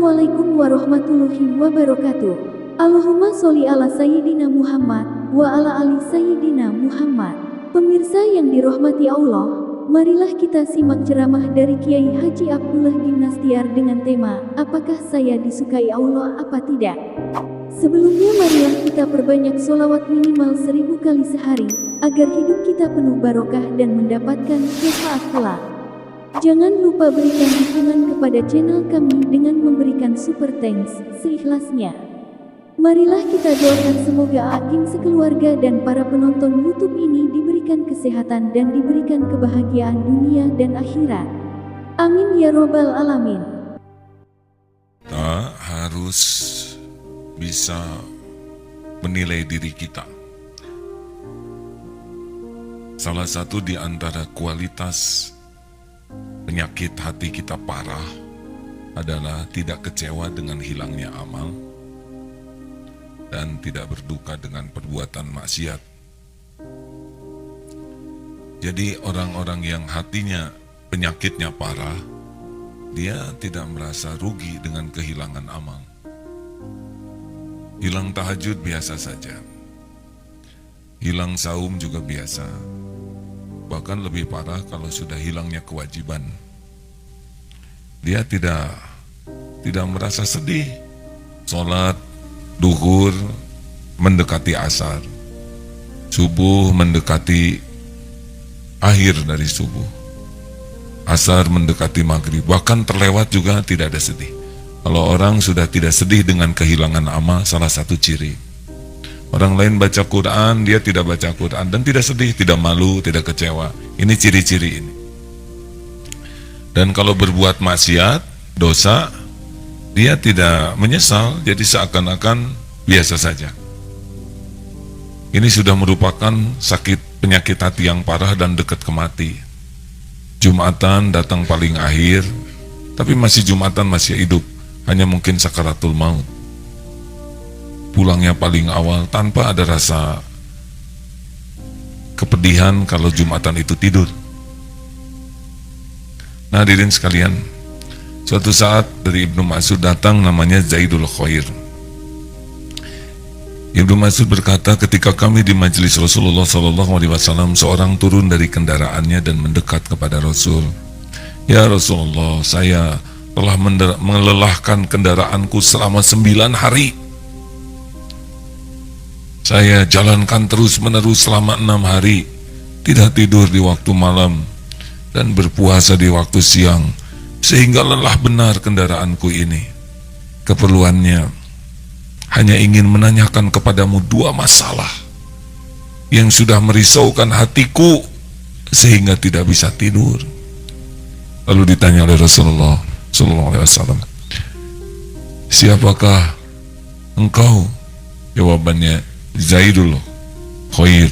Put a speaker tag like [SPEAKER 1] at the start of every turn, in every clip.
[SPEAKER 1] Assalamualaikum warahmatullahi wabarakatuh. Allahumma sholli ala Sayyidina Muhammad wa ala ali Sayyidina Muhammad. Pemirsa yang dirahmati Allah, marilah kita simak ceramah dari Kiai Haji Abdullah bin Nastiar dengan tema, apakah saya disukai Allah apa tidak? Sebelumnya marilah kita perbanyak sholawat minimal 1000 kali sehari, agar hidup kita penuh barokah dan mendapatkan syafaat kelak. Jangan lupa berikan dukungan kepada channel kami dengan memberikan super thanks seikhlasnya. Marilah kita doakan semoga Agim sekeluarga dan para penonton YouTube ini diberikan kesehatan dan diberikan kebahagiaan dunia dan akhirat. Amin ya robbal alamin.
[SPEAKER 2] Kita harus bisa menilai diri kita. Salah satu di antara kualitas penyakit hati kita parah adalah tidak kecewa dengan hilangnya amal dan tidak berduka dengan perbuatan maksiat. Jadi orang-orang yang hatinya penyakitnya parah, dia tidak merasa rugi dengan kehilangan amal. Hilang tahajud biasa saja. Hilang saum juga biasa. Bahkan lebih parah kalau sudah hilangnya kewajiban. Dia tidak merasa sedih. Sholat duhur mendekati asar, subuh mendekati akhir dari subuh, asar mendekati maghrib, bahkan terlewat juga tidak ada sedih. Kalau orang sudah tidak sedih dengan kehilangan amal, salah satu ciri. Orang lain baca Quran, dia tidak baca Quran dan tidak sedih, tidak malu, tidak kecewa. Ini ciri-ciri ini. Dan kalau berbuat maksiat, dosa, dia tidak menyesal, jadi seakan-akan biasa saja. Ini sudah merupakan sakit penyakit hati yang parah dan dekat ke mati. Jumatan datang paling akhir, tapi masih Jumatan, masih hidup, hanya mungkin sakaratul maut. Pulangnya paling awal tanpa ada rasa kepedihan kalau Jumatan itu tidur. Nah, hadirin sekalian, suatu saat dari Ibnu Mas'ud datang namanya Zaidul Khair. Ibnu Mas'ud berkata, ketika kami di majelis Rasulullah SAW, seorang turun dari kendaraannya dan mendekat kepada Rasul. Ya Rasulullah, saya telah melelahkan kendaraanku selama 9 hari. Saya jalankan terus-menerus selama 6 hari, tidak tidur di waktu malam, dan berpuasa di waktu siang, sehingga lelah benar kendaraanku ini. Keperluannya hanya ingin menanyakan kepadamu 2 masalah yang sudah merisaukan hatiku sehingga tidak bisa tidur. Lalu ditanya oleh Rasulullah SAW, siapakah engkau? Jawabannya, Zaidul Khair.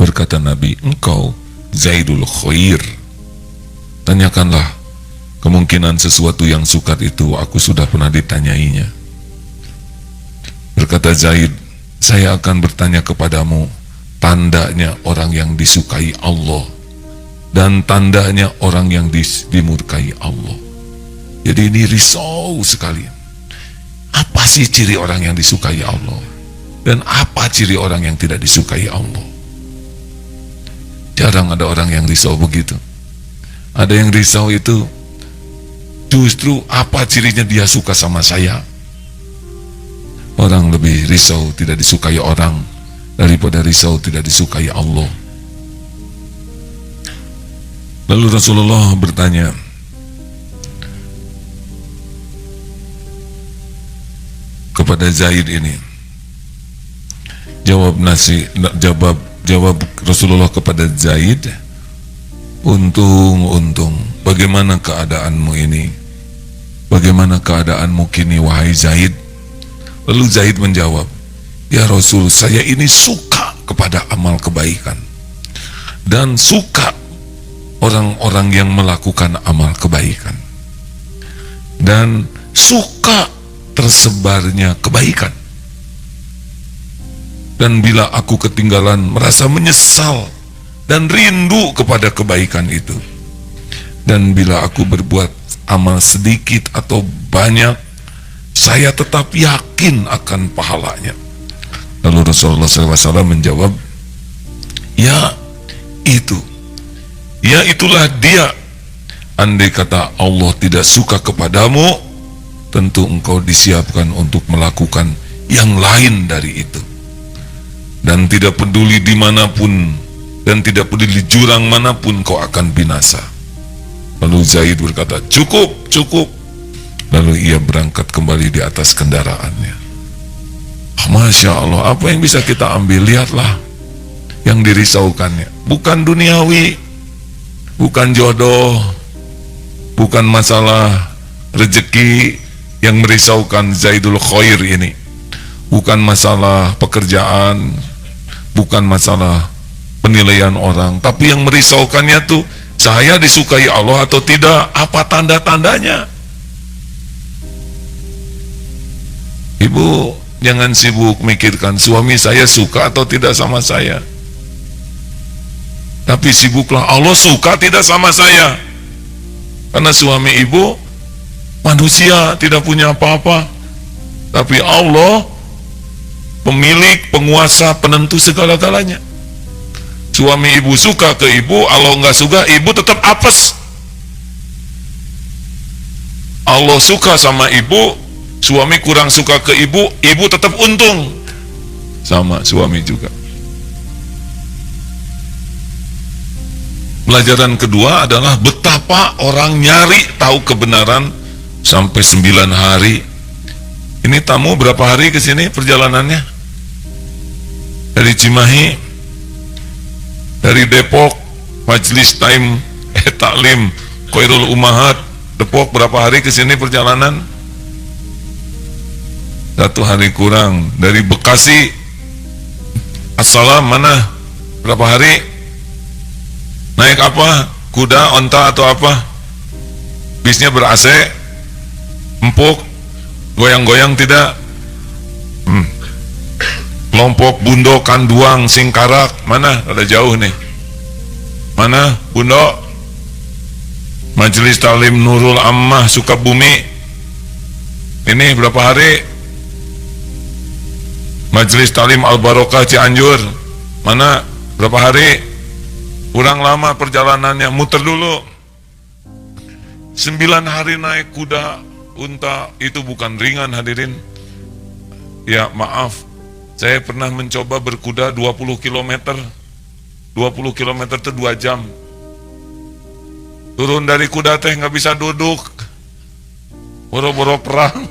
[SPEAKER 2] Berkata Nabi, engkau Zaidul Khair. Tanyakanlah, kemungkinan sesuatu yang sukar itu aku sudah pernah ditanyainya. Berkata Zaid, saya akan bertanya kepadamu tandanya orang yang disukai Allah dan tandanya orang yang dimurkai Allah. Jadi ini risau sekali. Apa sih ciri orang yang disukai Allah? Dan apa ciri orang yang tidak disukai Allah? Jarang ada orang yang risau begitu. Ada yang risau itu justru apa cirinya dia suka sama saya. Orang lebih risau tidak disukai orang daripada risau tidak disukai Allah. Lalu Rasulullah bertanya kepada Zaid ini. Jawab Rasulullah kepada Zaid, untung, bagaimana keadaanmu ini? Bagaimana keadaanmu kini wahai Zaid? Lalu Zaid menjawab, ya Rasul, saya ini suka kepada amal kebaikan dan suka orang-orang yang melakukan amal kebaikan dan suka tersebarnya kebaikan. Dan bila aku ketinggalan, merasa menyesal dan rindu kepada kebaikan itu. Dan bila aku berbuat beramal sedikit atau banyak, saya tetap yakin akan pahalanya. Lalu Rasulullah SAW menjawab, ya itulah dia. Andai kata Allah tidak suka kepadamu, tentu engkau disiapkan untuk melakukan yang lain dari itu. Dan tidak peduli dimanapun, dan tidak peduli jurang manapun, kau akan binasa. Lalu Zaid berkata, cukup. Lalu ia berangkat kembali di atas kendaraannya. Masya Allah, apa yang bisa kita ambil? Lihatlah yang dirisaukannya. Bukan duniawi, bukan jodoh, bukan masalah rezeki yang merisaukan Zaidul Khair ini. Bukan masalah pekerjaan, bukan masalah penilaian orang, tapi yang merisaukannya tuh, saya disukai Allah atau tidak, apa tanda-tandanya. Ibu jangan sibuk mikirkan suami saya suka atau tidak sama saya, tapi sibuklah Allah suka tidak sama saya. Karena suami ibu manusia, tidak punya apa-apa, tapi Allah pemilik, penguasa, penentu segala-galanya. Suami ibu suka ke ibu, Allah nggak suka, ibu tetap apes. Allah suka sama ibu, suami kurang suka ke ibu, ibu tetap untung. Sama suami juga. Pelajaran kedua adalah betapa orang nyari tahu kebenaran sampai 9 hari. Ini tamu berapa hari ke sini perjalanannya? Dari Cimahi, dari Depok, Majelis Taklim Khairul Ummahat Depok, berapa hari ke sini perjalanan? 1 hari kurang. Dari Bekasi, Assalam mana? Berapa hari? Naik apa? Kuda, onta atau apa? Bisnya ber-AC, empuk, goyang-goyang tidak? Lompok, Bundo, Kanduang, Singkarak, mana? Ada jauh nih. Mana? Bundo? Majelis Taklim Nurul Ammah Sukabumi. Ini berapa hari? Majelis Taklim Al Barokah Cianjur. Mana? Berapa hari? Kurang lama perjalanannya, muter dulu. 9 hari naik kuda, unta, itu bukan ringan hadirin. Ya maaf, saya pernah mencoba berkuda 20 km. 20 km itu 2 jam. Turun dari kuda teh nggak bisa duduk. Boro-boro perang.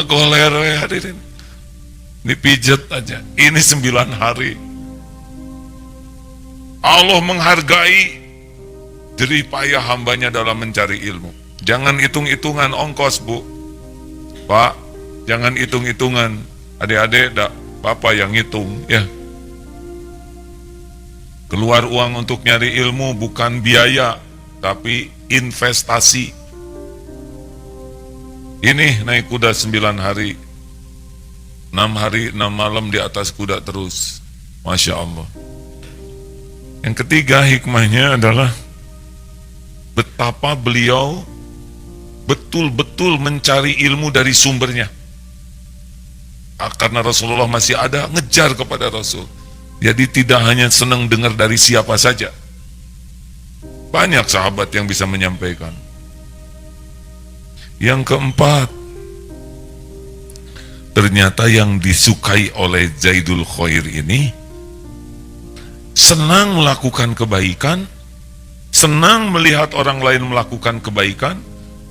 [SPEAKER 2] Goler ya hadirin. Dipijet aja. Ini 9 hari. Allah menghargai jerih payah hambanya dalam mencari ilmu. Jangan hitung-hitungan ongkos, Bu. Pak, jangan hitung-hitungan. Adik-adik, Bapak yang ngitung, ya. Keluar uang untuk nyari ilmu bukan biaya, tapi investasi. Ini naik kuda 9 hari, 6 hari 6 malam di atas kuda terus. Masya Allah. Yang ketiga hikmahnya adalah betapa beliau betul-betul mencari ilmu dari sumbernya. Karena Rasulullah masih ada, ngejar kepada Rasul. Jadi tidak hanya senang dengar dari siapa saja. Banyak sahabat yang bisa menyampaikan. Yang keempat, ternyata yang disukai oleh Zaidul Khair ini senang melakukan kebaikan, senang melihat orang lain melakukan kebaikan,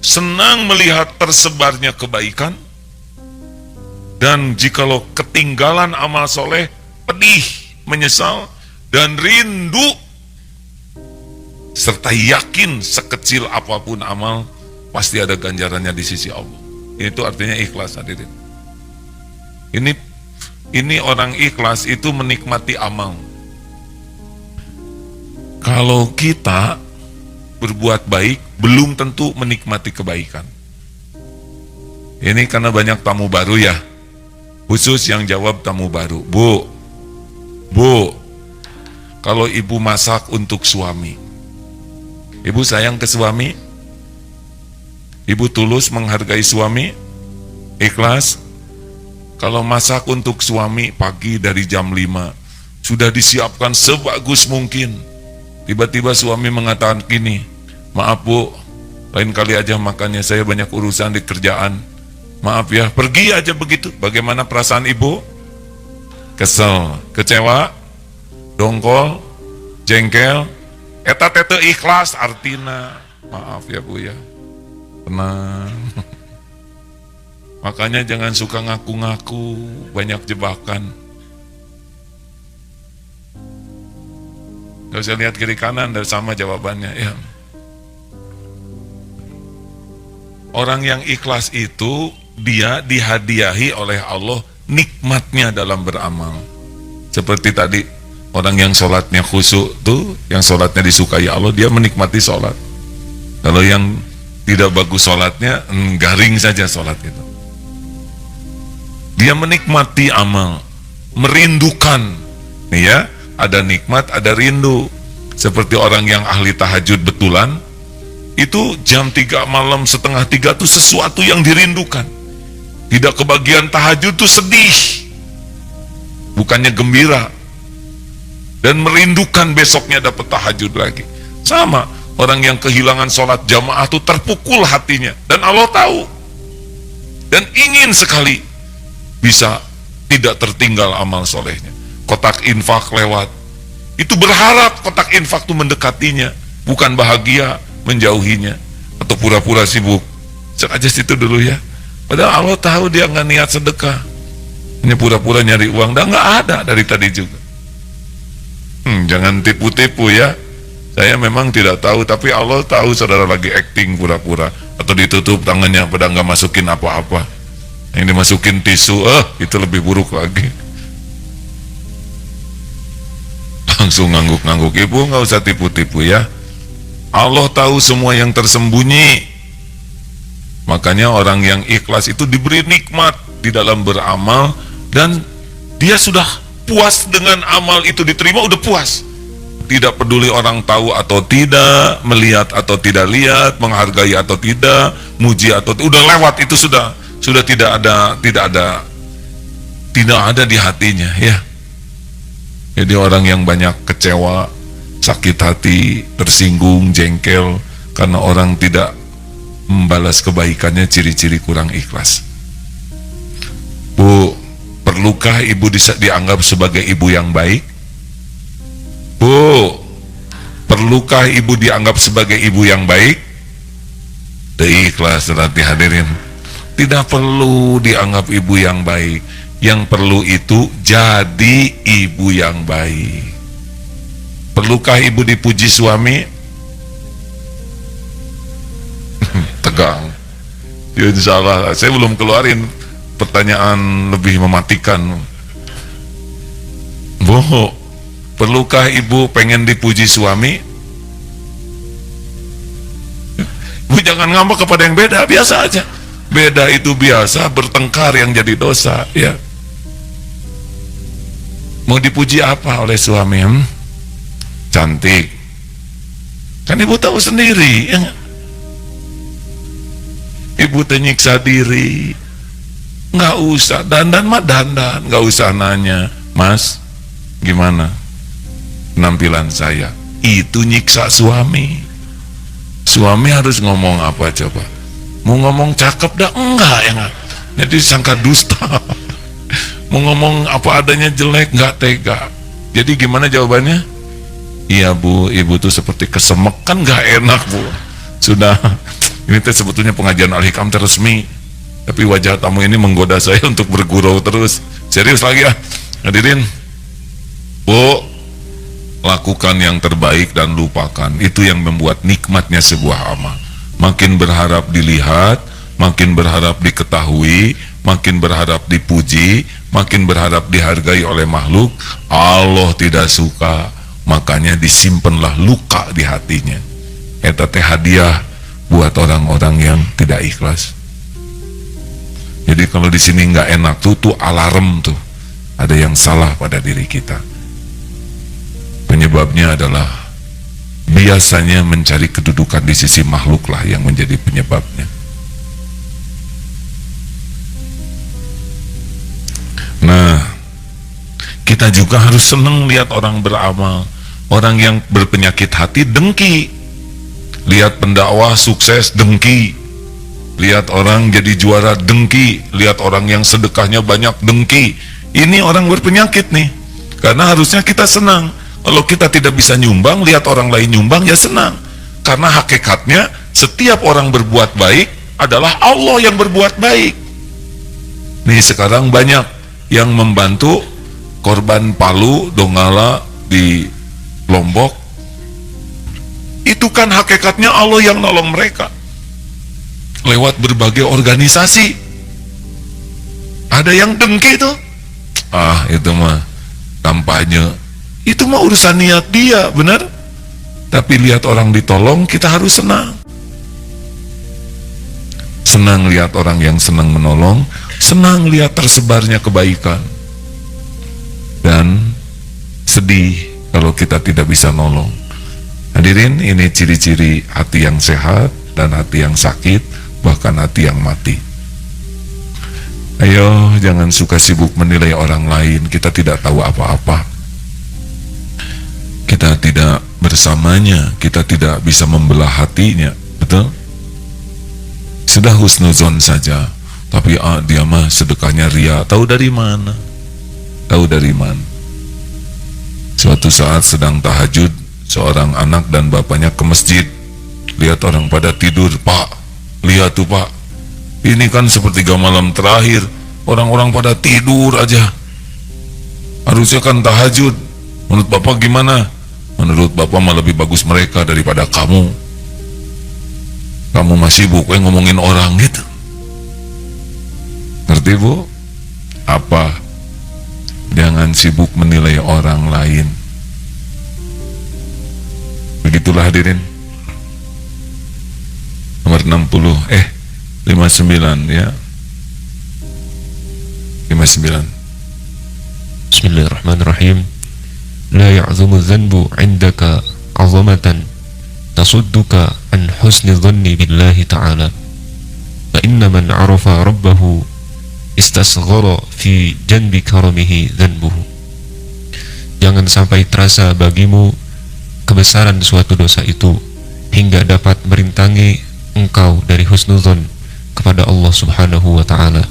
[SPEAKER 2] senang melihat tersebarnya kebaikan, dan jikalau ketinggalan amal soleh, pedih, menyesal, dan rindu, serta yakin sekecil apapun amal, pasti ada ganjarannya di sisi Allah. Itu artinya ikhlas, hadirin. Ini orang ikhlas itu menikmati amal. Kalau kita berbuat baik, belum tentu menikmati kebaikan. Ini karena banyak tamu baru ya, khusus yang jawab tamu baru. Bu, kalau ibu masak untuk suami, ibu sayang ke suami? Ibu tulus menghargai suami, ikhlas. Kalau masak untuk suami pagi dari jam 5, sudah disiapkan sebagus mungkin. Tiba-tiba suami mengatakan gini, maaf bu, lain kali aja makannya, saya banyak urusan di kerjaan. Maaf ya, pergi aja begitu. Bagaimana perasaan ibu? Kesel, kecewa, dongkol, jengkel, eta tete ikhlas artina. Maaf ya bu ya, tenang. Makanya jangan suka ngaku-ngaku, banyak jebakan. Gak usah lihat kiri kanan, dan sama jawabannya ya. Orang yang ikhlas itu, dia dihadiahi oleh Allah nikmatnya dalam beramal. Seperti tadi, orang yang sholatnya khusyuk tuh, yang sholatnya disukai Allah, dia menikmati sholat. Kalau yang tidak bagus sholatnya, garing saja sholat itu. Dia menikmati amal, merindukan. Nih ya, ada nikmat, ada rindu. Seperti orang yang ahli tahajud betulan, itu jam 3 malam, setengah 3 itu sesuatu yang dirindukan. Tidak kebagian tahajud itu sedih, bukannya gembira. Dan merindukan besoknya dapat tahajud lagi. Sama, orang yang kehilangan sholat jamaah itu terpukul hatinya. Dan Allah tahu. Dan ingin sekali bisa tidak tertinggal amal solehnya. Kotak infak lewat, itu berharap kotak infak itu mendekatinya, bukan bahagia menjauhinya atau pura-pura sibuk. Cek aja situ dulu ya. Padahal Allah tahu dia nggak niat sedekah, hanya pura-pura nyari uang. Dan nggak ada dari tadi juga. Jangan tipu-tipu ya. Saya memang tidak tahu, tapi Allah tahu saudara lagi acting pura-pura, atau ditutup tangannya pada nggak masukin apa-apa. Yang dimasukin tisu, itu lebih buruk lagi. Langsung ngangguk-ngangguk. Ibu nggak usah tipu-tipu ya. Allah tahu semua yang tersembunyi. Makanya orang yang ikhlas itu diberi nikmat di dalam beramal, dan dia sudah puas dengan amal itu diterima, udah puas. Tidak peduli orang tahu atau tidak, melihat atau tidak lihat, menghargai atau tidak, muji atau tidak, udah lewat itu sudah tidak ada di hatinya ya. Jadi orang yang banyak kecewa, sakit hati, tersinggung, jengkel karena orang tidak membalas kebaikannya, ciri-ciri kurang ikhlas. Bu, perlukah ibu dianggap sebagai ibu yang baik? Bu, perlukah ibu dianggap sebagai ibu yang baik? Ikhlas, nanti hadirin. Tidak perlu dianggap ibu yang baik. Yang perlu itu jadi ibu yang baik. Perlukah ibu dipuji suami? Tegang. Ya, insya Allah, saya belum keluarin pertanyaan lebih mematikan. Bu, perlukah ibu pengen dipuji suami? Bu, jangan ngambek kepada yang beda, biasa aja. Beda itu biasa, bertengkar yang jadi dosa ya. Mau dipuji apa oleh suami? Cantik. Kan ibu tahu sendiri ya. Ibu nyiksa diri. Nggak usah dandan mah dandan, nggak usah nanya, Mas, gimana penampilan saya? Itu nyiksa suami. Suami harus ngomong apa coba? Mau ngomong cakep dah enggak ya enggak. Jadi sangka dusta. Mau ngomong apa adanya jelek enggak tega. Jadi gimana jawabannya? Iya bu, ibu tuh seperti kesemek, kan enggak enak bu. Sudah, ini teh sebetulnya pengajian Al-Hikam resmi, tapi wajah tamu ini menggoda saya untuk bergurau terus. Serius lagi ya, hadirin. Bu, lakukan yang terbaik dan lupakan. Itu yang membuat nikmatnya sebuah amal. Makin berharap dilihat, makin berharap diketahui, makin berharap dipuji, makin berharap dihargai oleh makhluk, Allah tidak suka. Makanya disimpanlah luka di hatinya. Eta teh hadiah buat orang-orang yang tidak ikhlas. Jadi kalau di sini nggak enak tuh alarm tuh, ada yang salah pada diri kita. Penyebabnya adalah biasanya mencari kedudukan di sisi makhluk lah yang menjadi penyebabnya. Kita juga harus senang lihat orang beramal. Orang yang berpenyakit hati dengki. Lihat pendakwah sukses dengki. Lihat orang jadi juara dengki. Lihat orang yang sedekahnya banyak dengki. Ini orang berpenyakit nih. Karena harusnya kita senang. Kalau kita tidak bisa nyumbang, lihat orang lain nyumbang, ya senang. Karena hakikatnya setiap orang berbuat baik adalah Allah yang berbuat baik. Nih sekarang banyak yang membantu korban Palu, Donggala di Lombok. Itu kan hakikatnya Allah yang nolong mereka lewat berbagai organisasi. Ada yang dengki tuh, itu mah kampanye, itu mah urusan niat dia, benar. Tapi lihat orang ditolong, kita harus senang. Senang lihat orang yang senang menolong, senang lihat tersebarnya kebaikan. Dan sedih kalau kita tidak bisa nolong. Hadirin, ini ciri-ciri hati yang sehat dan hati yang sakit, bahkan hati yang mati. Ayo, jangan suka sibuk menilai orang lain. Kita tidak tahu apa-apa. Kita tidak bersamanya, kita tidak bisa membelah hatinya, betul? Sudah husnuzon saja, tapi dia mah sedekahnya ria. Tahu dari mana? Tahu dari mana? Suatu saat sedang tahajud, seorang anak dan bapaknya ke masjid. Lihat orang pada tidur. Pak, lihat tuh Pak, ini kan sepertiga malam terakhir, orang-orang pada tidur aja. Harusnya kan tahajud. Menurut Bapak gimana? Menurut Bapak mah lebih bagus mereka daripada kamu. Kamu masih sibuk ngomongin orang gitu. Ngerti Bu? Apa? Jangan sibuk menilai orang lain. Begitulah hadirin. Nomor 59 ya. 59.
[SPEAKER 3] Bismillahirrahmanirrahim. La ya'zumu dhanbu 'indaka 'azamatan tasudduka an husni dhanni billahi ta'ala. Fa inna man 'arafa rabbahu istasghara fi janbi karamihi dhanbuhu. Jangan sampai terasa bagimu kebesaran suatu dosa itu hingga dapat merintangi engkau dari husnuzon kepada Allah Subhanahu wa ta'ala.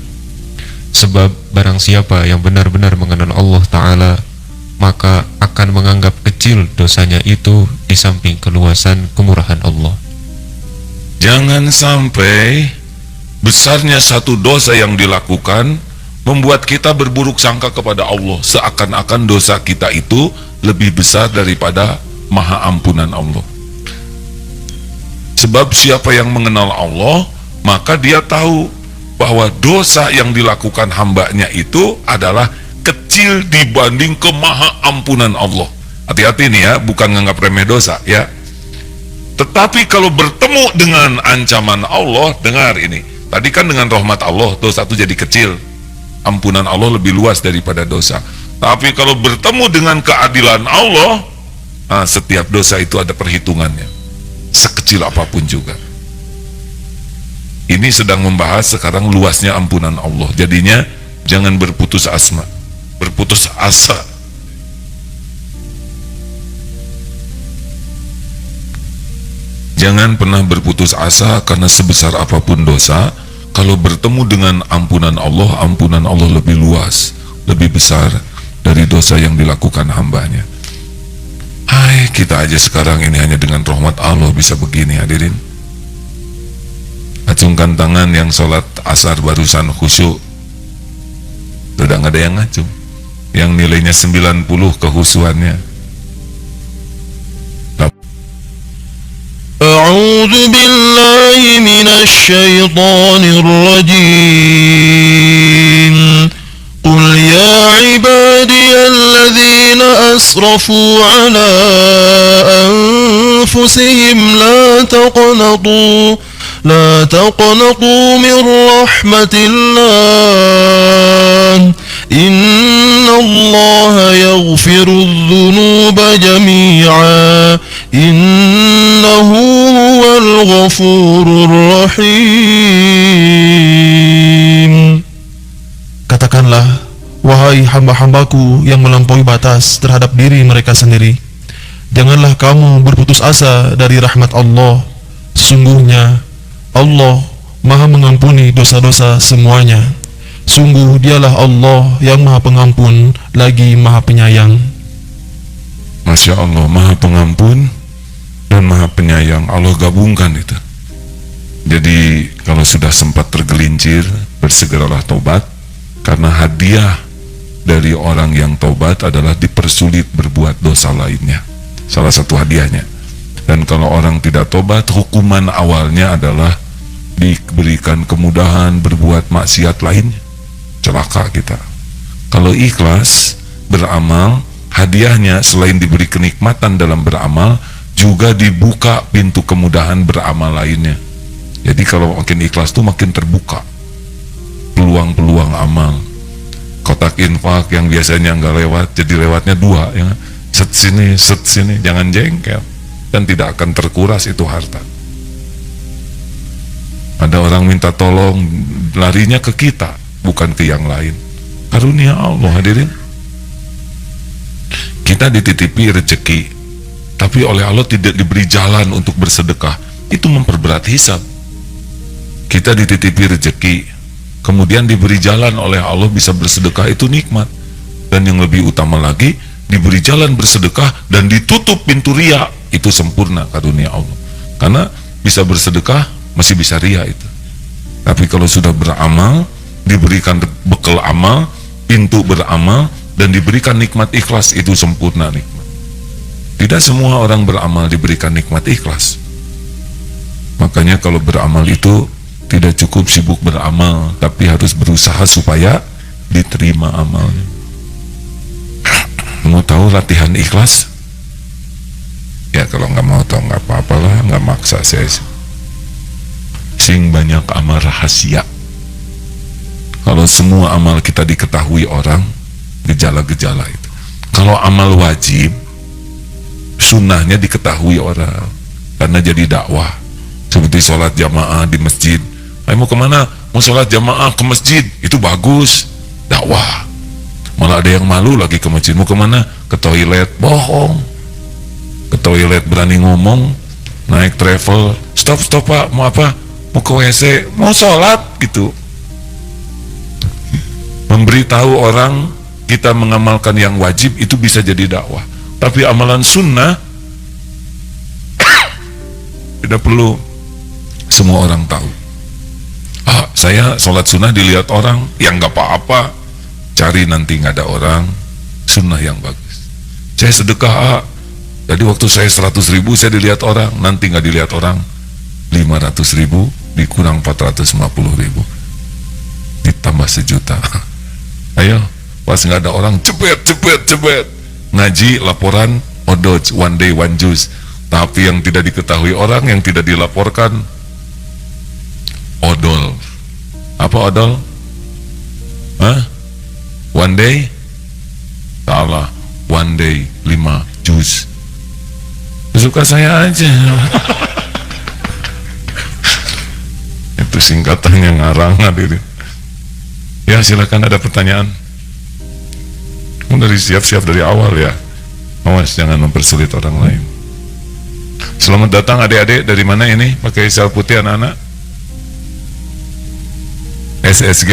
[SPEAKER 3] Sebab barang siapa yang benar-benar mengenal Allah Ta'ala, maka akan menganggap kecil dosanya itu di samping keluasan kemurahan Allah.
[SPEAKER 2] Jangan sampai besarnya satu dosa yang dilakukan membuat kita berburuk sangka kepada Allah, seakan-akan dosa kita itu lebih besar daripada maha ampunan Allah. Sebab siapa yang mengenal Allah, maka dia tahu bahwa dosa yang dilakukan hambanya itu adalah kecil dibanding kemaha ampunan Allah. Hati-hati nih ya, bukan nganggap remeh dosa ya. Tetapi kalau bertemu dengan ancaman Allah, dengar ini. Tadi kan dengan rahmat Allah, dosa itu jadi kecil. Ampunan Allah lebih luas daripada dosa. Tapi kalau bertemu dengan keadilan Allah, setiap dosa itu ada perhitungannya. Sekecil apapun juga. Ini sedang membahas sekarang luasnya ampunan Allah. Jadinya jangan berputus asa. Berputus asa. Jangan pernah berputus asa karena sebesar apapun dosa, kalau bertemu dengan ampunan Allah lebih luas, lebih besar dari dosa yang dilakukan hambanya. Hai, kita aja sekarang ini hanya dengan rahmat Allah bisa begini hadirin. Acungkan tangan yang sholat asar barusan khusyuk. Sudah nggak ada yang ngacung. Yang nilainya 90 kehusuannya.
[SPEAKER 4] A'udzu billahi minasy syaithanir rajim. Qul ya ibadiyalladzina asrafu ala anfusihim la taqnatu min rahmatillah. Innallaha yaghfirudz dzunuba jami'a. Innahu huwal ghafurur rahim. Katakanlah, wahai hamba-hambaku yang melampaui batas terhadap diri mereka sendiri. Janganlah kamu berputus asa dari rahmat Allah. Sesungguhnya Allah Maha mengampuni dosa-dosa semuanya. Sungguh dialah Allah yang Maha Pengampun lagi Maha Penyayang.
[SPEAKER 2] Masya Allah, Maha Pengampun dan Maha Penyayang. Allah gabungkan itu. Jadi kalau sudah sempat tergelincir, bersegeralah tobat, karena hadiah dari orang yang tobat adalah dipersulit berbuat dosa lainnya. Salah satu hadiahnya. Dan kalau orang tidak tobat, hukuman awalnya adalah diberikan kemudahan berbuat maksiat lainnya. Celaka kita. Kalau ikhlas beramal, hadiahnya selain diberi kenikmatan dalam beramal, juga dibuka pintu kemudahan beramal lainnya. Jadi kalau makin ikhlas tuh makin terbuka peluang-peluang amal. Kotak infak yang biasanya nggak lewat, jadi lewatnya 2 ya. Set sini, jangan jengkel, dan tidak akan terkuras itu harta. Ada orang minta tolong, larinya ke kita, bukan ke yang lain. Karunia Allah, hadirin. Kita dititipi rezeki, tapi oleh Allah tidak diberi jalan untuk bersedekah. Itu memperberat hisab. Kita dititipi rezeki, kemudian diberi jalan oleh Allah bisa bersedekah, itu nikmat. Dan yang lebih utama lagi, diberi jalan bersedekah dan ditutup pintu riya, itu sempurna karunia Allah. Karena bisa bersedekah masih bisa riya itu. Tapi kalau sudah beramal, diberikan bekal amal, pintu beramal, dan diberikan nikmat ikhlas, itu sempurna nikmat. Tidak semua orang beramal diberikan nikmat ikhlas. Makanya kalau beramal itu tidak cukup sibuk beramal, tapi harus berusaha supaya diterima amalnya. Mau tahu latihan ikhlas? Ya kalau nggak mau tahu nggak apa-apalah, nggak maksa saya. Sing banyak amal rahasia. Kalau semua amal kita diketahui orang, gejala-gejala itu. Kalau amal wajib, sunnahnya diketahui orang, karena jadi dakwah. Seperti sholat jamaah di masjid. Mau kemana? Mau sholat jamaah ke masjid, itu bagus, dakwah. Malah ada yang malu lagi ke masjid. Mau kemana? Ke toilet, bohong. Ke toilet berani ngomong, naik travel, stop pak, mau apa? Mau ke WC, mau sholat gitu. Memberitahu orang kita mengamalkan yang wajib itu bisa jadi dakwah. Tapi amalan sunnah tidak perlu semua orang tahu. Saya sholat sunnah dilihat orang, yang nggak apa-apa, cari nanti nggak ada orang, sunnah yang bagus. Saya sedekah, jadi waktu saya 100.000 saya dilihat orang, nanti nggak dilihat orang, 500.000 dikurang 450.000, ditambah 1 juta. Ayo, pas nggak ada orang, cepet, ngaji laporan, odoj, one day one juice. Tapi yang tidak diketahui orang, yang tidak dilaporkan, odol. Apa odol? One day? Salah. One day 5 juz. Suka saya aja. Itu singkatannya ngarang hadirin. Ya silakan, ada pertanyaan. Dari siap-siap dari awal ya. Awas jangan mempersulit orang lain. Selamat datang adik-adik, dari mana ini? Pakai sel putih anak-anak? SSG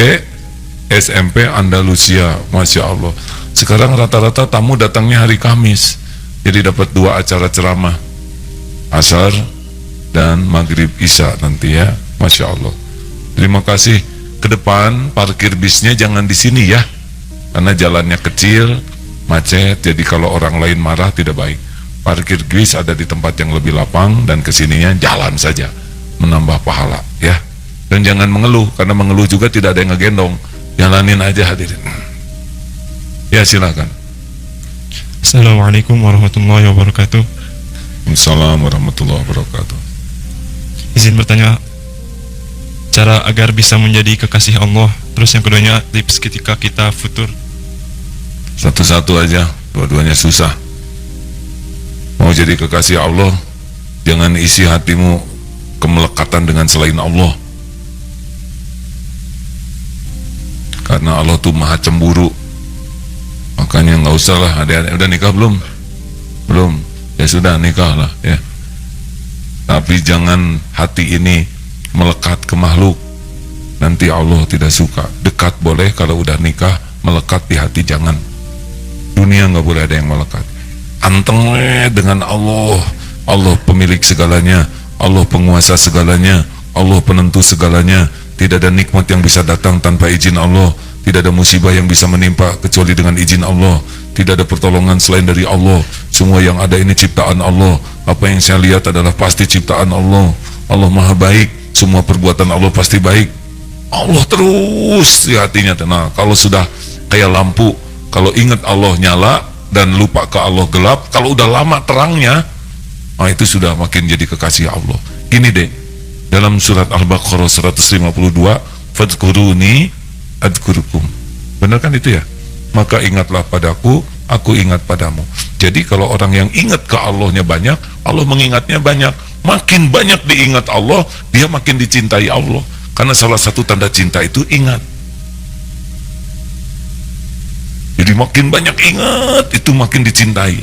[SPEAKER 2] SMP Andalusia, Masya Allah. Sekarang rata-rata tamu datangnya hari Kamis, jadi dapat 2 acara ceramah, Asar dan Maghrib Isya nanti ya, Masya Allah. Terima kasih. Ke depan parkir bisnya jangan di sini ya, karena jalannya kecil, macet, jadi kalau orang lain marah tidak baik. Parkir bis ada di tempat yang lebih lapang, dan kesininya jalan saja, menambah pahala ya. Dan jangan mengeluh, karena mengeluh juga tidak ada yang ngegendong. Jalanin aja hadirin. Ya silakan.
[SPEAKER 3] Assalamualaikum warahmatullahi wabarakatuh.
[SPEAKER 2] Assalamualaikum warahmatullahi wabarakatuh.
[SPEAKER 3] Izin bertanya, cara agar bisa menjadi kekasih Allah. Terus yang keduanya, tips ketika kita futur.
[SPEAKER 2] Satu-satu aja, dua-duanya susah. Mau jadi kekasih Allah, jangan isi hatimu kemelekatan dengan selain Allah. Karena Allah tuh maha cemburu. Makanya nggak usah lah, adik-adik udah nikah belum? Belum, ya sudah nikah lah ya. Tapi jangan hati ini melekat ke makhluk, nanti Allah tidak suka. Dekat boleh, kalau udah nikah melekat di hati jangan. Dunia nggak boleh ada yang melekat. Anteng dengan Allah. Allah pemilik segalanya, Allah penguasa segalanya, Allah penentu segalanya. Tidak ada nikmat yang bisa datang tanpa izin Allah. Tidak ada musibah yang bisa menimpa kecuali dengan izin Allah. Tidak ada pertolongan selain dari Allah. Semua yang ada ini ciptaan Allah. Apa yang saya lihat adalah pasti ciptaan Allah. Allah maha baik. Semua perbuatan Allah pasti baik. Allah terus di hatinya. Nah, kalau sudah kayak lampu, kalau ingat Allah nyala dan lupa ke Allah gelap, kalau udah lama terangnya, nah itu sudah makin jadi kekasih Allah. Gini deh, dalam surat Al-Baqarah 152, fadhkuruni adkurukum. Benar kan itu ya? Maka ingatlah padaku, aku ingat padamu. Jadi kalau orang yang ingat ke Allahnya banyak, Allah mengingatnya banyak. Makin banyak diingat Allah, dia makin dicintai Allah. Karena salah satu tanda cinta itu ingat. Jadi makin banyak ingat, itu makin dicintai.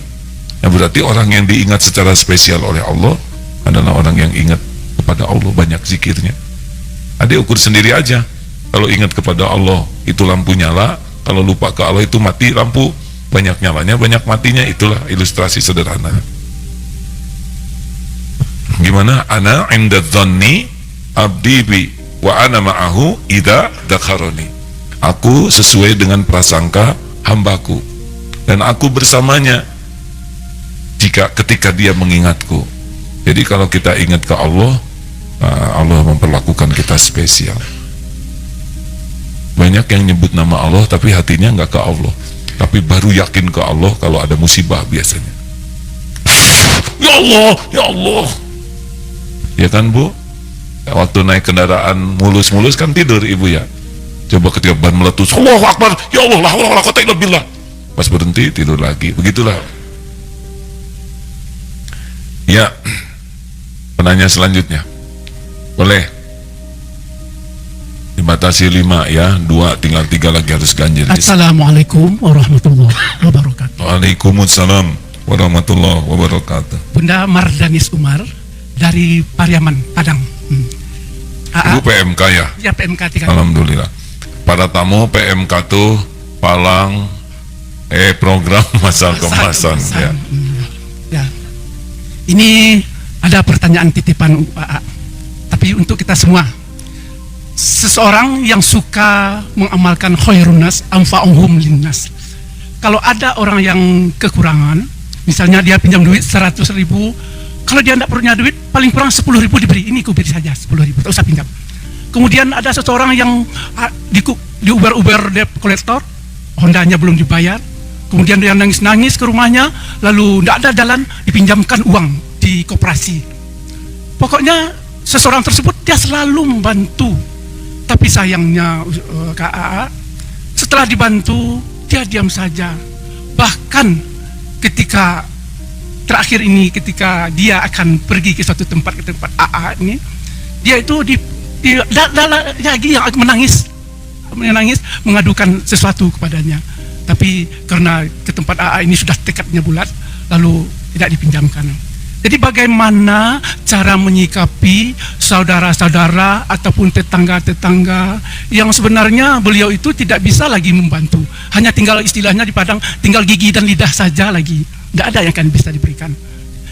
[SPEAKER 2] Nah, berarti orang yang diingat secara spesial oleh Allah adalah orang yang ingat kepada Allah, banyak zikirnya. Adik ukur sendiri aja. Kalau ingat kepada Allah itu lampu nyala, kalau lupa ke Allah itu mati lampu. Banyak nyalanya, banyak matinya. Itulah ilustrasi sederhana. Gimana? Ana inda dhanni abdi bi wa ana ma'ahu idza dzakaroni. Aku sesuai dengan prasangka hambaku, dan aku bersamanya ketika dia mengingatku. Jadi kalau kita ingat ke Allah, Allah memperlakukan kita spesial. Banyak yang nyebut nama Allah tapi hatinya nggak ke Allah, tapi baru yakin ke Allah kalau ada musibah biasanya. Ya Allah, ya Allah. Ya kan Bu? Waktu naik kendaraan mulus-mulus kan tidur ibu ya. Coba ketika ban meletus, Allahu Akbar, ya Allah, la haula wala quwwata illa billah. Pas berhenti tidur lagi. Begitulah. Ya. Penanya selanjutnya. Boleh. Dibatasi 5 ya, 2 tinggal 3 lagi harus ganjil.
[SPEAKER 5] Assalamualaikum warahmatullahi wabarakatuh.
[SPEAKER 2] Waalaikumsalam warahmatullahi wabarakatuh.
[SPEAKER 5] Bunda Mardanis Umar dari Pariaman, Padang.
[SPEAKER 2] Ibu PMK ya?
[SPEAKER 5] Ya, PMK 3.
[SPEAKER 2] Alhamdulillah. Para tamu PMK tuh Palang program masal kemasan ya.
[SPEAKER 5] Ya. Ini ada pertanyaan titipan Pak. Tapi untuk kita semua, seseorang yang suka mengamalkan khairun nas anfa'uhum linnas. Kalau ada orang yang kekurangan, misalnya dia pinjam duit 100.000, kalau dia tidak punya duit, paling kurang 10.000 diberi. Ini aku beri saja 10.000, tak usah pinjam. Kemudian ada seseorang yang di Uber debt collector, Hondanya belum dibayar. Kemudian dia nangis-nangis ke rumahnya, lalu tidak ada jalan, dipinjamkan uang di koperasi. Pokoknya seseorang tersebut dia selalu membantu. Tapi sayangnya Kak AA, setelah dibantu dia diam saja. Bahkan ketika terakhir ini, ketika dia akan pergi ke suatu tempat, ke tempat AA ini, dia itu lagi yang menangis mengadukan sesuatu kepadanya. Tapi karena ke tempat AA ini sudah tekadnya bulat, lalu tidak dipinjamkan. Jadi bagaimana cara menyikapi saudara-saudara ataupun tetangga-tetangga yang sebenarnya beliau itu tidak bisa lagi membantu, hanya tinggal istilahnya di Padang, tinggal gigi dan lidah saja lagi, tidak ada yang akan bisa diberikan.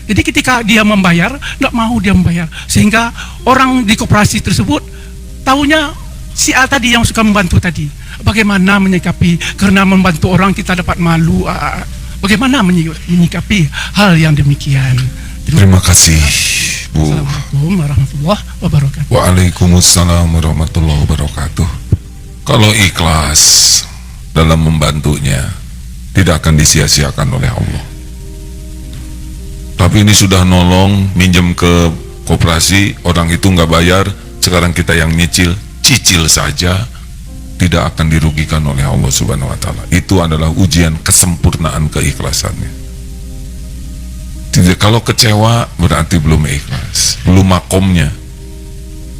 [SPEAKER 5] Jadi ketika dia membayar, tidak mau dia membayar, sehingga orang di koperasi tersebut tahunya si A tadi yang suka membantu tadi. Bagaimana menyikapi, karena membantu orang kita dapat malu, bagaimana menyikapi hal yang demikian?
[SPEAKER 2] Terima kasih Bu.
[SPEAKER 5] Assalamualaikum warahmatullahi wabarakatuh.
[SPEAKER 2] Waalaikumsalam warahmatullahi wabarakatuh. Kalau ikhlas dalam membantunya, tidak akan disia-siakan oleh Allah. Tapi ini sudah nolong, minjem ke koperasi, orang itu nggak bayar, sekarang kita yang cicil saja, tidak akan dirugikan oleh Allah Subhanahu wa Ta'ala. Itu adalah ujian kesempurnaan keikhlasannya. Tidak, kalau kecewa berarti belum ikhlas, belum makomnya.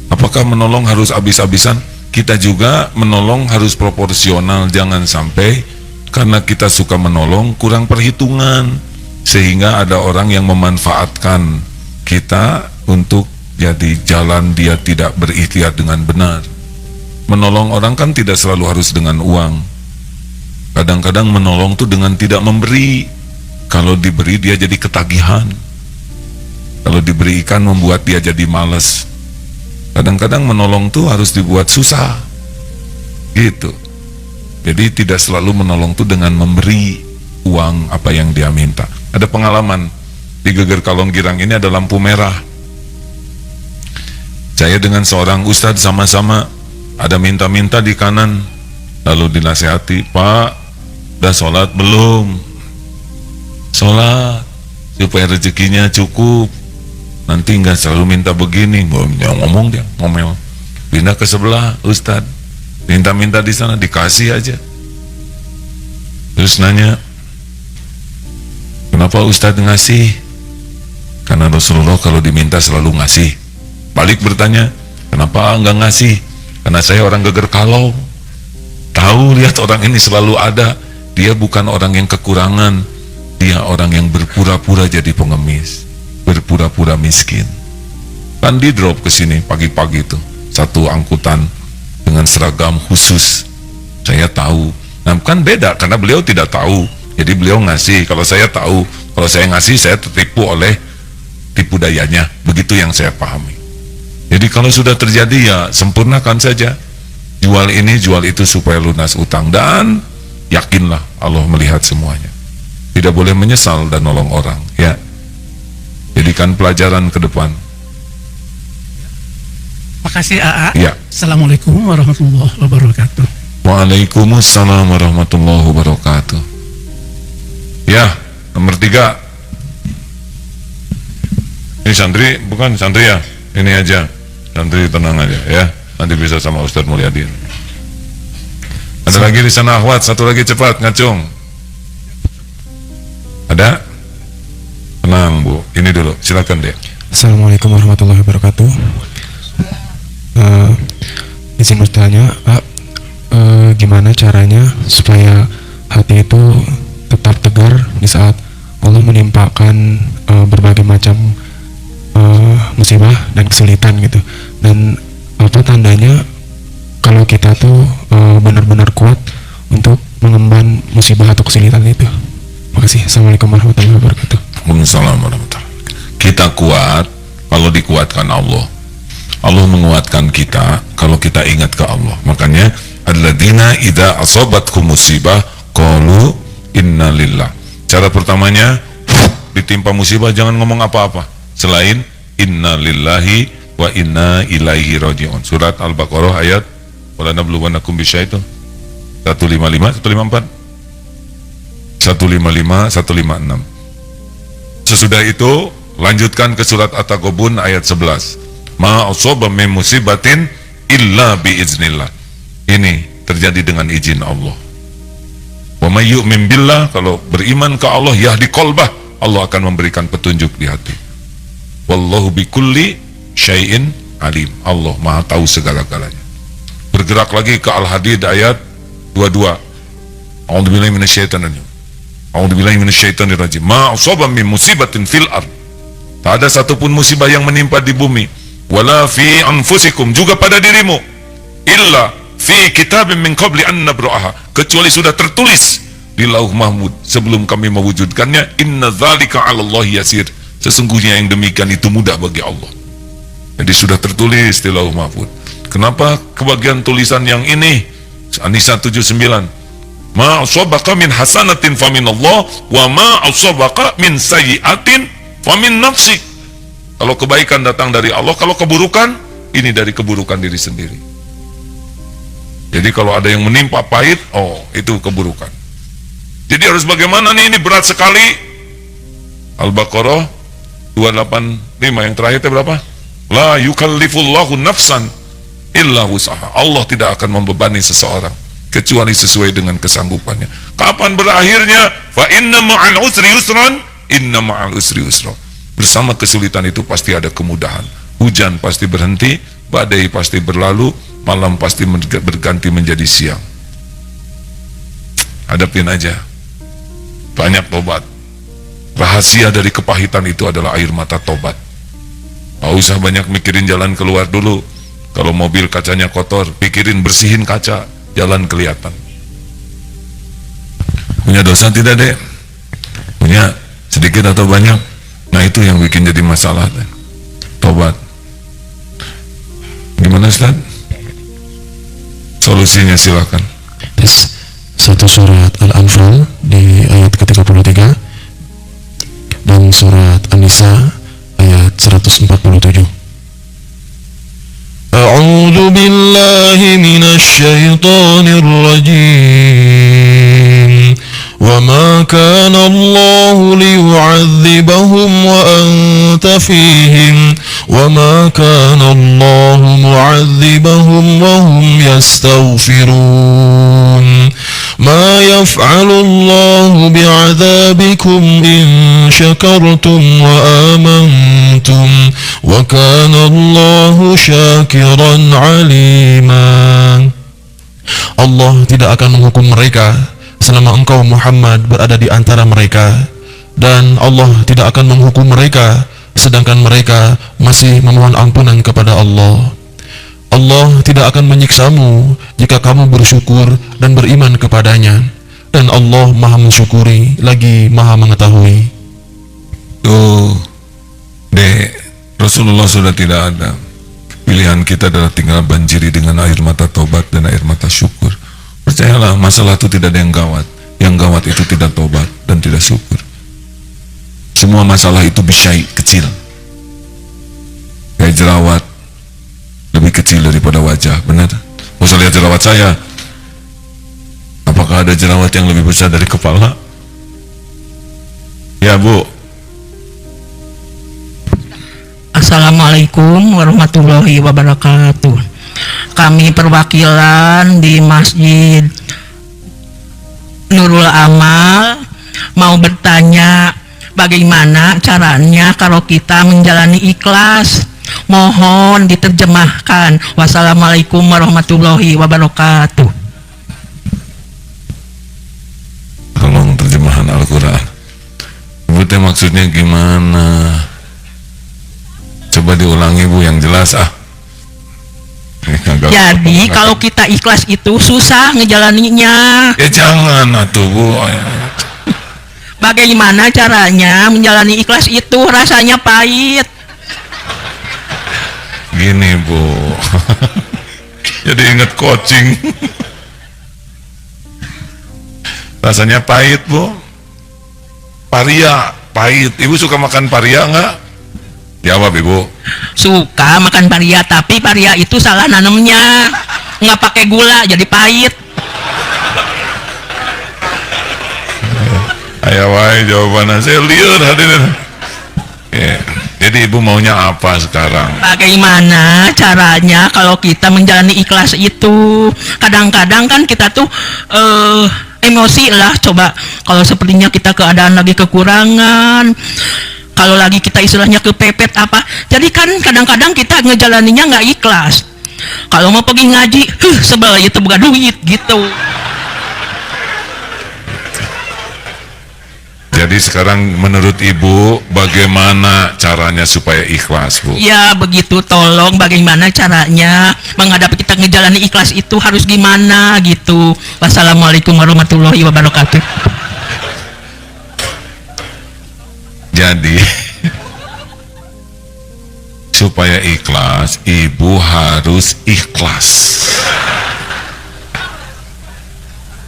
[SPEAKER 2] Apakah menolong harus habis-habisan? Kita juga menolong harus proporsional, jangan sampai Karena kita suka menolong, kurang perhitungan, sehingga ada orang yang memanfaatkan kita untuk jadi jalan dia tidak berikhtiar dengan benar. Menolong orang kan tidak selalu harus dengan uang. Kadang-kadang menolong tuh dengan tidak memberi. Kalau diberi dia jadi ketagihan. Kalau diberi ikan membuat dia jadi malas. Kadang-kadang menolong tuh harus dibuat susah. Gitu. Jadi tidak selalu menolong itu dengan memberi uang apa yang dia minta. Ada pengalaman di Geger Kalong Girang ini ada lampu merah. Saya dengan seorang ustadz sama-sama ada minta-minta di kanan. Lalu dinasehati, Pak, udah sholat belum? Sholat supaya rezekinya cukup. Nanti nggak selalu minta begini. Ngomong dia, ngomel. Pindah ke sebelah ustadz. Minta-minta di sana, dikasih aja. Terus nanya, kenapa Ustadz ngasih? Karena Rasulullah kalau diminta selalu ngasih. Balik bertanya, kenapa enggak ngasih? Karena saya orang Geger Kalong. Tahu, lihat orang ini selalu ada. Dia bukan orang yang kekurangan. Dia orang yang berpura-pura jadi pengemis, berpura-pura miskin. Kan di drop ke sini pagi-pagi itu, satu angkutan dengan seragam khusus. Saya tahu. Nah kan beda karena beliau tidak tahu. Jadi beliau ngasih. Kalau saya tahu, kalau saya ngasih saya tertipu oleh tipu dayanya. Begitu yang saya pahami. Jadi kalau sudah terjadi ya sempurnakan saja. Jual ini, jual itu supaya lunas utang. Dan yakinlah Allah melihat semuanya. Tidak boleh menyesal dan nolong orang. Ya. Jadikan pelajaran ke depan.
[SPEAKER 5] Makasih AA.
[SPEAKER 2] Ya.
[SPEAKER 5] Assalamualaikum warahmatullahi wabarakatuh.
[SPEAKER 2] Waalaikumsalam warahmatullahi wabarakatuh. Ya, nomor 3. Ini santri, bukan santri ya? Ini aja, santri tenang aja ya. Nanti bisa sama Ustadz Mulyadin. Ada lagi di sana akhwat, satu lagi cepat ngacung. Ada? Tenang Bu, ini dulu, silakan deh.
[SPEAKER 6] Assalamualaikum warahmatullahi wabarakatuh. Izin bertanya, Pak, gimana caranya supaya hati itu tetap tegar di saat Allah menimpakan berbagai macam musibah dan kesulitan gitu, dan apa tandanya kalau kita tuh benar-benar kuat untuk mengemban musibah atau kesulitan itu? Makasih. Assalamualaikum warahmatullahi wabarakatuh.
[SPEAKER 2] Waalaikumsalam warahmatullahi wabarakatuh. Kita kuat kalau dikuatkan Allah. Allah menguatkan kita kalau kita ingat ke Allah. Makanya alladzina idza asabatkum musibah qalu inna lillah. Cara pertamanya ditimpa musibah jangan ngomong apa-apa selain inna lillahi wa inna ilaihi raji'un. Surat Al-Baqarah ayat wala nabluwannakum bisyai'in 155 154 155 156. Sesudah itu lanjutkan ke surat At-Taghabun ayat 11. Ma asaba min musibatin illa biiznillah. Ini terjadi dengan izin Allah. Wa may yu'min billah, kalau beriman ke Allah yahdi qalbah, Allah akan memberikan petunjuk di hati. Wallahu bikulli syai'in alim. Allah Maha tahu segala-galanya. Bergerak lagi ke Al-Hadid ayat 22. A'udzubillahi minasyaitonir rajim. A'udzubillahi minasyaitonir rajim. Ma asaba min musibatin fil ard. Tak ada satupun musibah yang menimpa di bumi. Wala fi anfusikum, juga pada dirimu, illa fi kitabim min qabli an nabra'aha, kecuali sudah tertulis di Lauh Mahfuz sebelum kami mewujudkannya. Inna dzalika 'ala Allah yasir, sesungguhnya yang demikian itu mudah bagi Allah. Jadi sudah tertulis di Lauh Mahfuz. Kenapa kebagian tulisan yang ini? An-Nisa 79. Ma asabaka min hasanatin famin Allah, wa ma asabaka min sayyi'atin famin nafsik. Kalau kebaikan datang dari Allah, kalau keburukan, ini dari keburukan diri sendiri. Jadi kalau ada yang menimpa pahit, oh itu keburukan. Jadi harus bagaimana nih, ini berat sekali. Al-Baqarah 285 yang terakhirnya berapa? La yukallifullahu nafsan illa wus'aha. Allah tidak akan membebani seseorang kecuali sesuai dengan kesanggupannya. Kapan berakhirnya? Fa inna ma'al usri yusran, inna ma'al usri yusra. Bersama kesulitan itu pasti ada kemudahan. Hujan pasti berhenti, badai pasti berlalu, malam pasti berganti menjadi siang. hadapin aja. Banyak tobat. Rahasia dari kepahitan itu adalah air mata tobat. Gak usah banyak mikirin jalan keluar dulu. Kalau mobil kacanya kotor, pikirin bersihin kaca, jalan kelihatan. Punya dosa tidak, Dek? Punya sedikit atau banyak? Nah, itu yang bikin jadi masalah. Tobat. Gimana, Ustaz? Solusinya silakan.
[SPEAKER 6] Tes satu surat Al-Anfal di ayat ke-33 dan surat An-Nisa ayat 147.
[SPEAKER 4] A'udzu billahi minasy syaithanir rajim. Wa ma kana Allah liyu'adzibahum wa anta fihim wa ma kana Allah mu'adzibahum wa hum yastaghfirun. ما يفعل الله بعذابكم إن شكرتم وآمنتم وكان الله شاكرا عليما. Allah tidak akan menghukum mereka selama engkau Muhammad berada di antara mereka, dan Allah tidak akan menghukum mereka sedangkan mereka masih memohon ampunan kepada Allah. Allah tidak akan menyiksamu jika kamu bersyukur dan beriman kepadanya, dan Allah maha mensyukuri lagi maha mengetahui.
[SPEAKER 2] Tuh, Dek, Rasulullah sudah tidak ada. Pilihan kita adalah tinggal banjiri dengan air mata tobat dan air mata syukur. Percayalah, masalah itu tidak ada yang gawat. Yang gawat itu tidak tobat dan tidak syukur. Semua masalah itu bisyai, kecil. Kayak jerawat, lebih kecil daripada wajah, benar? Gak usah lihat jerawat saya. Apakah ada jerawat yang lebih besar dari kepala? Ya, Bu.
[SPEAKER 7] Assalamualaikum warahmatullahi wabarakatuh. Kami perwakilan di Masjid Nurul Amal mau bertanya, bagaimana caranya kalau kita menjalani ikhlas? Mohon diterjemahkan. Wassalamualaikum warahmatullahi wabarakatuh.
[SPEAKER 2] Tolong terjemahan Al-Quran. Ibu teh maksudnya gimana? Coba diulangi, Bu, yang jelas.
[SPEAKER 7] Jadi kalau kita ikhlas itu susah ngejalaninya.
[SPEAKER 2] Ya jangan atuh, Bu.
[SPEAKER 7] Bagaimana caranya menjalani ikhlas itu? Rasanya pahit.
[SPEAKER 2] Gini, Bu. Jadi ingat coaching. Rasanya pahit, Bu. Paria, pahit. Ibu suka makan paria nggak? Jawab, Ibu.
[SPEAKER 7] Suka makan paria, tapi paria itu salah nanemnya. Nggak pakai gula, jadi pahit.
[SPEAKER 2] Ayo wae jawabannya. Saya liur hadirin. Ya. Jadi Ibu maunya apa sekarang?
[SPEAKER 7] Bagaimana caranya kalau kita menjalani ikhlas itu? Kadang-kadang kan kita tuh emosi lah. Coba kalau sepertinya kita keadaan lagi kekurangan, kalau lagi kita istilahnya kepepet apa. Jadi kan kadang-kadang kita ngejalaninya nggak ikhlas. Kalau mau pergi ngaji, sebel itu bukan duit gitu.
[SPEAKER 2] Jadi sekarang menurut Ibu bagaimana caranya supaya ikhlas, Bu?
[SPEAKER 7] Ya begitu, tolong bagaimana caranya menghadapi kita ngejalani ikhlas itu harus gimana gitu. Wassalamualaikum warahmatullahi wabarakatuh.
[SPEAKER 2] Jadi supaya ikhlas, Ibu harus ikhlas.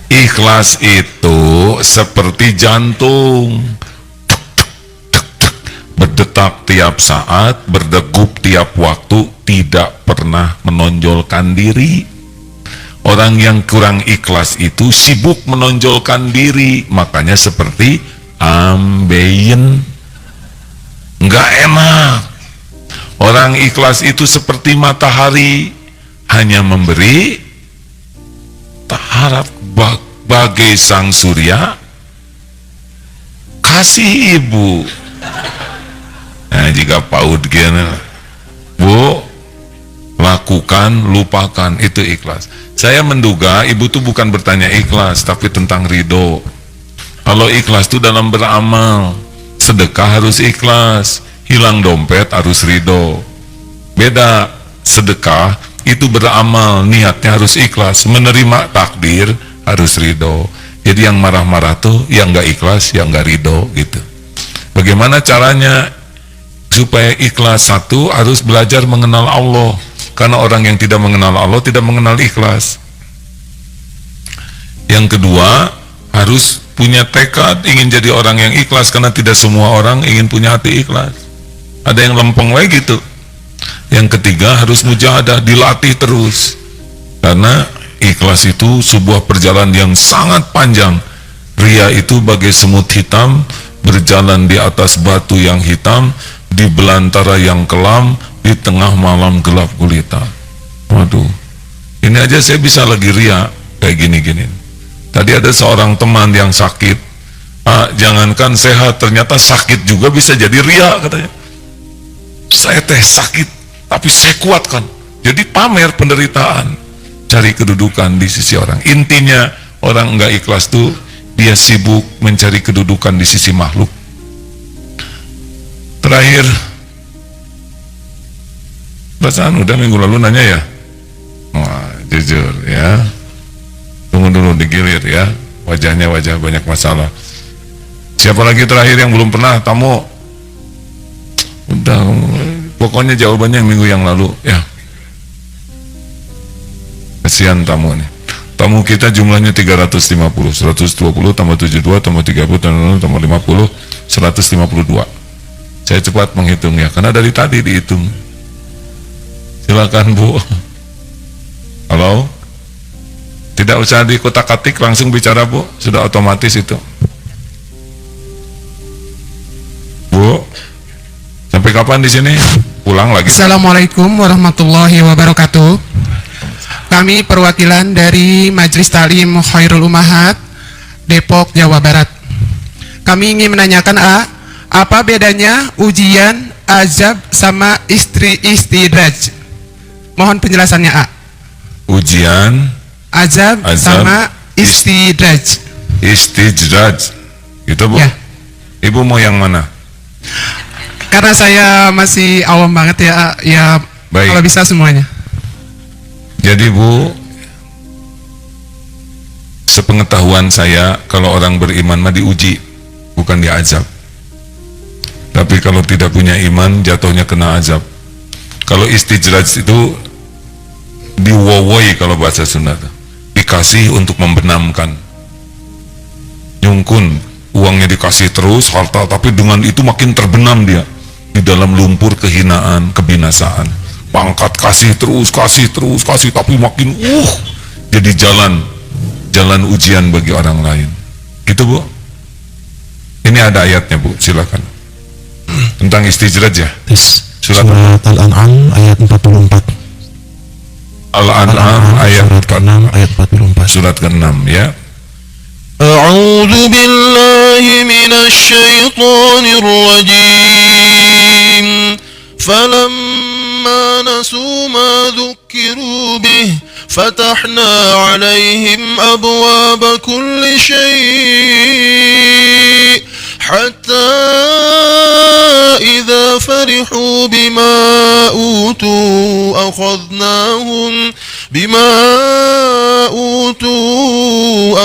[SPEAKER 2] Ikhlas itu seperti jantung, berdetak tiap saat, berdegup tiap waktu, tidak pernah menonjolkan diri. Orang yang kurang ikhlas itu sibuk menonjolkan diri, makanya seperti ambeien, nggak enak. Orang ikhlas itu seperti matahari, hanya memberi harap bagai sang surya, kasih Ibu. Nah, jika paut gini, Bu, lakukan, lupakan, itu ikhlas. Saya menduga ibu tuh bukan bertanya ikhlas, tapi tentang ridho. Kalau ikhlas itu dalam beramal, sedekah harus ikhlas, hilang dompet harus ridho. Beda, sedekah itu beramal, niatnya harus ikhlas, menerima takdir harus ridho. Jadi yang marah-marah tuh yang nggak ikhlas, yang nggak ridho gitu. Bagaimana caranya supaya ikhlas? Satu, harus belajar mengenal Allah, karena orang yang tidak mengenal Allah tidak mengenal ikhlas. Yang kedua, harus punya tekad ingin jadi orang yang ikhlas, karena tidak semua orang ingin punya hati ikhlas. Ada yang lempeng lagi gitu. Yang ketiga, harus mujahadah, dilatih terus, karena ikhlas itu sebuah perjalanan yang sangat panjang. Ria itu bagai semut hitam berjalan di atas batu yang hitam, di belantara yang kelam, di tengah malam gelap gulita. Waduh, ini aja saya bisa lagi ria kayak gini-gini. Tadi ada seorang teman yang sakit, jangankan sehat, ternyata sakit juga bisa jadi ria katanya. Saya teh sakit, tapi saya kuatkan. Jadi pamer penderitaan, cari kedudukan di sisi orang. Intinya orang enggak ikhlas tuh dia sibuk mencari kedudukan di sisi makhluk. Terakhir, perasaan udah minggu lalu nanya ya. Wah, jujur ya. Tunggu dulu digilir ya. Wajahnya wajah banyak masalah. Siapa lagi terakhir yang belum pernah tamu? Udah, pokoknya jawabannya yang minggu yang lalu ya. Kasihan tamu nih. Tamu kita jumlahnya 350, 120 tambah 72 tambah 30 tambah 50, 152. Saya cepat menghitung ya, karena dari tadi dihitung. Silakan Bu. Halo? Tidak usah dikotak-katik, langsung bicara Bu, sudah otomatis itu. Bu, sampai kapan di sini? Pulang lagi.
[SPEAKER 8] Assalamualaikum warahmatullahi wabarakatuh. Kami perwakilan dari Majelis Ta'lim Khairul Ummahat Depok, Jawa Barat. Kami ingin menanyakan apa bedanya ujian, azab sama istidraj? Mohon penjelasannya
[SPEAKER 2] Ujian,
[SPEAKER 8] azab sama istidraj.
[SPEAKER 2] Istidraj, gitu Bu?
[SPEAKER 8] Ya.
[SPEAKER 2] Ibu mau yang mana?
[SPEAKER 8] Karena saya masih awam banget ya
[SPEAKER 2] Baik.
[SPEAKER 8] Kalau bisa semuanya.
[SPEAKER 2] Jadi Bu, sepengetahuan saya, kalau orang beriman mah diuji, bukan diazab. Tapi kalau tidak punya iman, jatuhnya kena azab. Kalau istijraj itu diwowoi, kalau bahasa Sunda, dikasih untuk membenamkan. Nyungkun, uangnya dikasih terus, harta, tapi dengan itu makin terbenam dia di dalam lumpur kehinaan, kebinasaan. Pangkat kasih terus, tapi makin jadi jalan ujian bagi orang lain. Gitu Bu. Ini ada ayatnya Bu, silakan. Tentang istijraj ya.
[SPEAKER 6] Surat Al-An'am ayat 44.
[SPEAKER 2] Al-An'am ayat
[SPEAKER 6] ayat 44.
[SPEAKER 2] Surat ke-6 ya.
[SPEAKER 4] A'udzu billahi minasy syaithanir rajim. فلما نسوا ما ذكروا به فتحنا عليهم أبواب كل شيء حتى إذا فرحوا بما أوتوا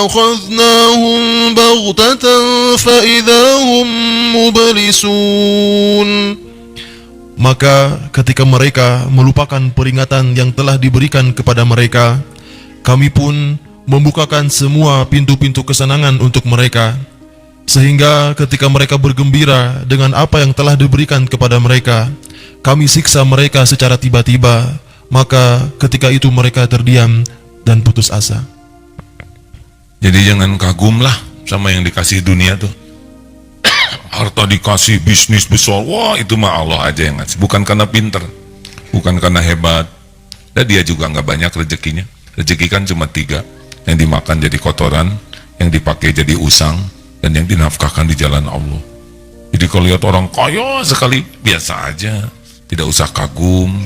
[SPEAKER 4] أخذناهم بغتة فإذا هم مبلسون. Maka ketika mereka melupakan peringatan yang telah diberikan kepada mereka, kami pun membukakan semua pintu-pintu kesenangan untuk mereka, sehingga ketika mereka bergembira dengan apa yang telah diberikan kepada mereka, kami siksa mereka secara tiba-tiba. Maka ketika itu mereka terdiam dan putus asa.
[SPEAKER 2] Jadi jangan kagum lah sama yang dikasih dunia tuh. Harta dikasih, bisnis besar, wah itu mah Allah aja yang ngasih, bukan karena pinter, bukan karena hebat. Dan dia juga nggak banyak rezekinya. Rezeki kan cuma 3, yang dimakan jadi kotoran, yang dipakai jadi usang, dan yang dinafkahkan di jalan Allah. Jadi kalau lihat orang kaya sekali, biasa aja, tidak usah kagum.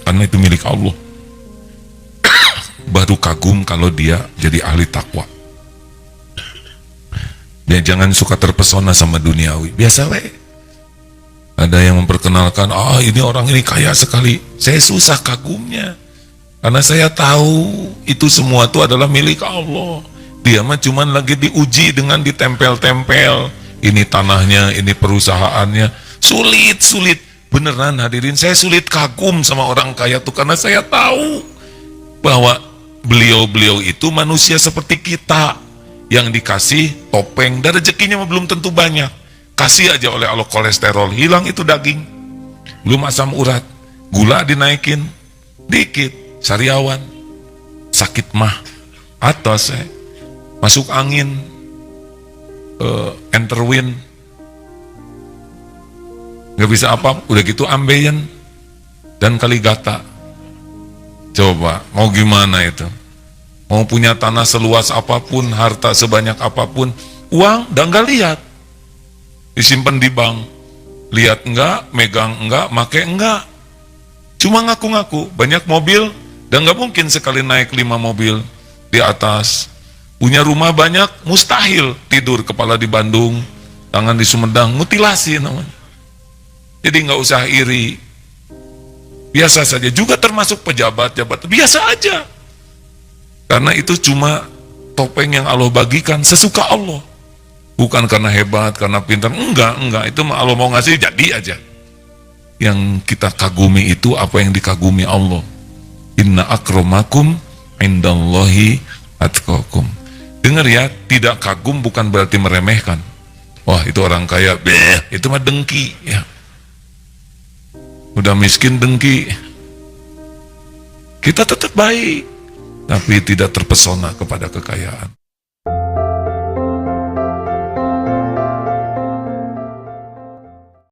[SPEAKER 2] karena itu milik Allah. Baru kagum kalau dia jadi ahli takwa. Dia jangan suka terpesona sama duniawi. Biasa we. Ada yang memperkenalkan, ini orang ini kaya sekali. Saya susah kagumnya. Karena saya tahu itu semua itu adalah milik Allah. Dia mah cuman lagi diuji dengan ditempel-tempel. Ini tanahnya, ini perusahaannya. Sulit. Beneran hadirin, saya sulit kagum sama orang kaya tuh. Karena saya tahu bahwa beliau-beliau itu manusia seperti kita. Yang dikasih topeng, dan rezekinya belum tentu banyak. Kasih aja oleh Allah kolesterol, hilang itu daging. Belum asam urat, gula dinaikin, dikit, sariawan, sakit mah, atas masuk angin, enter wind, gak bisa apa, udah gitu ambeien, dan kaligata. Coba, mau gimana itu? Mau punya tanah seluas apapun, harta sebanyak apapun, uang dan gak lihat, disimpan di bank, lihat enggak, megang enggak, make enggak, cuma ngaku-ngaku, banyak mobil, dan gak mungkin sekali naik 5 mobil di atas, punya rumah banyak, mustahil tidur kepala di Bandung, tangan di Sumedang, mutilasi namanya. Jadi gak usah iri, biasa saja, juga termasuk pejabat-pejabat, biasa aja. Karena itu cuma topeng yang Allah bagikan sesuka Allah. Bukan karena hebat, karena pintar. Enggak. Itu Allah mau ngasih, jadi aja. Yang kita kagumi itu apa yang dikagumi Allah. Inna akramakum indallahi atqakum. Dengar ya, tidak kagum bukan berarti meremehkan. Wah, itu orang kaya, itu mah dengki. Ya. Udah miskin dengki. Kita tetap baik, tapi tidak terpesona kepada kekayaan.